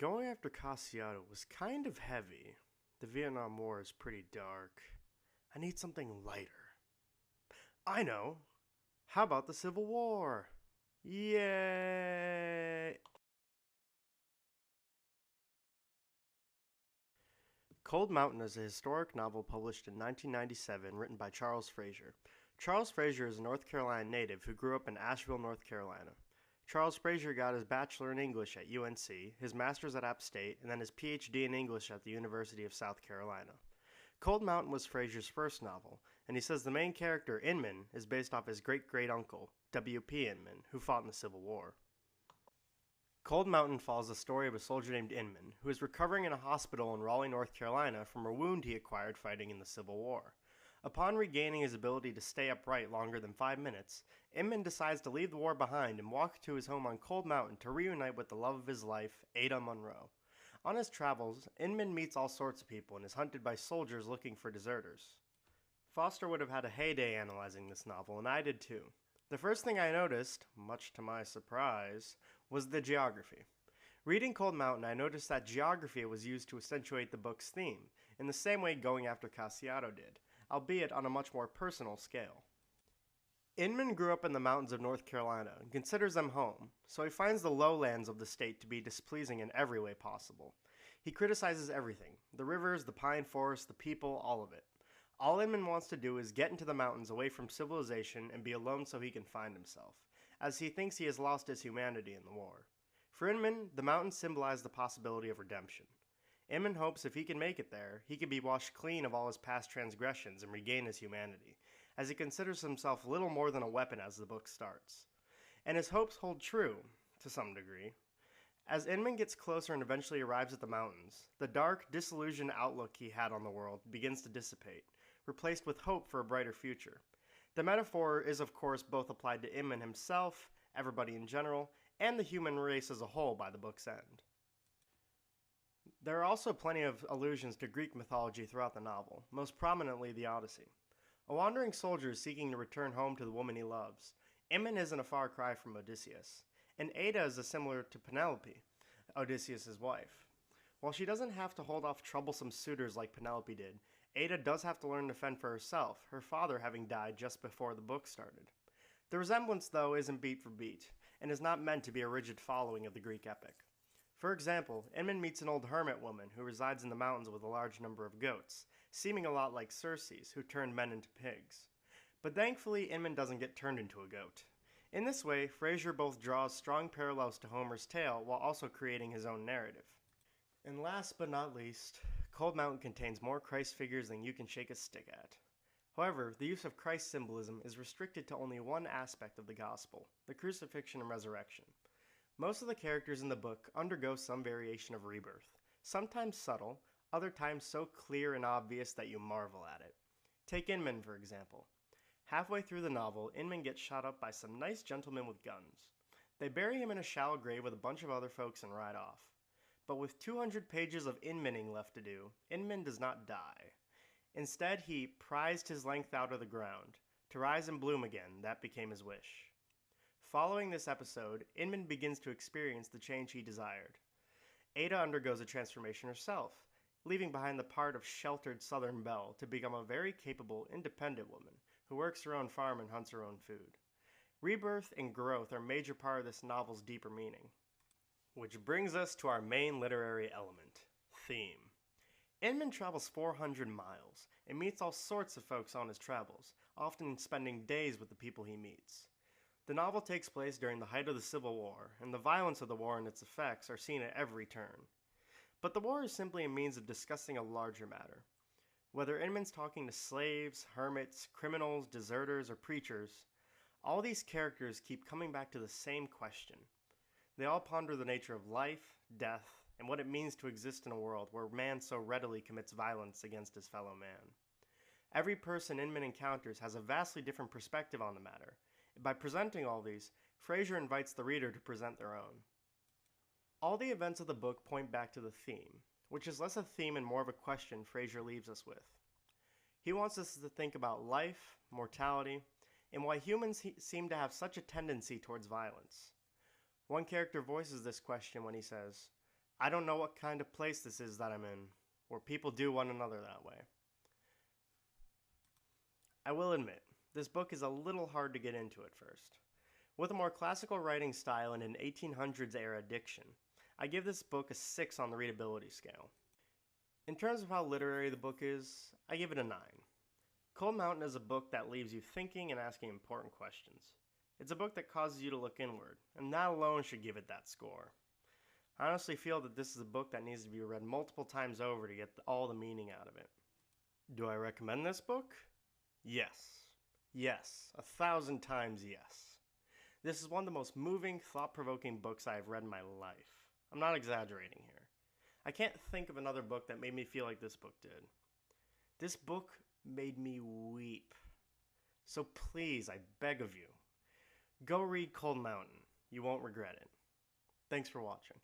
Going after Cassiano was kind of heavy. The Vietnam War is pretty dark. I need something lighter. I know! How about the Civil War? Yay! Cold Mountain is a historic novel published in 1997 written by Charles Frazier. Charles Frazier is a North Carolina native who grew up in Asheville, North Carolina. Charles Frazier got his bachelor in English at UNC, his master's at App State, and then his PhD in English at the University of South Carolina. Cold Mountain was Frazier's first novel, and he says the main character, Inman, is based off his great-great-uncle, W.P. Inman, who fought in the Civil War. Cold Mountain follows the story of a soldier named Inman, who is recovering in a hospital in Raleigh, North Carolina from a wound he acquired fighting in the Civil War. Upon regaining his ability to stay upright longer than 5 minutes, Inman decides to leave the war behind and walk to his home on Cold Mountain to reunite with the love of his life, Ada Monroe. On his travels, Inman meets all sorts of people and is hunted by soldiers looking for deserters. Foster would have had a heyday analyzing this novel, and I did too. The first thing I noticed, much to my surprise, was the geography. Reading Cold Mountain, I noticed that geography was used to accentuate the book's theme, in the same way Going After Cassiano did, albeit on a much more personal scale. Inman grew up in the mountains of North Carolina and considers them home, so he finds the lowlands of the state to be displeasing in every way possible. He criticizes everything, the rivers, the pine forest, the people, all of it. All Inman wants to do is get into the mountains away from civilization and be alone so he can find himself, as he thinks he has lost his humanity in the war. For Inman, the mountains symbolize the possibility of redemption. Inman hopes if he can make it there, he can be washed clean of all his past transgressions and regain his humanity, as he considers himself little more than a weapon as the book starts. And his hopes hold true, to some degree. As Inman gets closer and eventually arrives at the mountains, the dark, disillusioned outlook he had on the world begins to dissipate, replaced with hope for a brighter future. The metaphor is of course both applied to Inman himself, everybody in general, and the human race as a whole by the book's end. There are also plenty of allusions to Greek mythology throughout the novel, most prominently the Odyssey. A wandering soldier is seeking to return home to the woman he loves. Inman isn't a far cry from Odysseus, and Ada is similar to Penelope, Odysseus' wife. While she doesn't have to hold off troublesome suitors like Penelope did, Ada does have to learn to fend for herself, her father having died just before the book started. The resemblance, though, isn't beat for beat, and is not meant to be a rigid following of the Greek epic. For example, Inman meets an old hermit woman who resides in the mountains with a large number of goats, seeming a lot like Circe, who turned men into pigs. But thankfully, Inman doesn't get turned into a goat. In this way, Frazier both draws strong parallels to Homer's tale while also creating his own narrative. And last but not least, Cold Mountain contains more Christ figures than you can shake a stick at. However, the use of Christ symbolism is restricted to only one aspect of the gospel, the crucifixion and resurrection. Most of the characters in the book undergo some variation of rebirth, sometimes subtle, other times so clear and obvious that you marvel at it. Take Inman, for example. Halfway through the novel, Inman gets shot up by some nice gentlemen with guns. They bury him in a shallow grave with a bunch of other folks and ride off. But with 200 pages of Inmaning left to do, Inman does not die. Instead, he prized his length out of the ground. To rise and bloom again, that became his wish. Following this episode, Inman begins to experience the change he desired. Ada undergoes a transformation herself, leaving behind the part of sheltered Southern belle to become a very capable, independent woman who works her own farm and hunts her own food. Rebirth and growth are a major part of this novel's deeper meaning. Which brings us to our main literary element, theme. Inman travels 400 miles and meets all sorts of folks on his travels, often spending days with the people he meets. The novel takes place during the height of the Civil War, and the violence of the war and its effects are seen at every turn. But the war is simply a means of discussing a larger matter. Whether Inman's talking to slaves, hermits, criminals, deserters, or preachers, all these characters keep coming back to the same question. They all ponder the nature of life, death, and what it means to exist in a world where man so readily commits violence against his fellow man. Every person Inman encounters has a vastly different perspective on the matter. By presenting all these, Frazier invites the reader to present their own. All the events of the book point back to the theme, which is less a theme and more of a question Frazier leaves us with. He wants us to think about life, mortality, and why humans seem to have such a tendency towards violence. One character voices this question when he says, I don't know what kind of place this is that I'm in, where people do one another that way. I will admit, this book is a little hard to get into at first. With a more classical writing style and an 1800s era diction, I give this book a 6 on the readability scale. In terms of how literary the book is, I give it a 9. Cold Mountain is a book that leaves you thinking and asking important questions. It's a book that causes you to look inward, and that alone should give it that score. I honestly feel that this is a book that needs to be read multiple times over to get all the meaning out of it. Do I recommend this book? Yes. Yes. 1,000 times yes. This is one of the most moving, thought-provoking books I have read in my life. I'm not exaggerating here. I can't think of another book that made me feel like this book did. This book made me weep. So please, I beg of you, go read Cold Mountain. You won't regret it. Thanks for watching.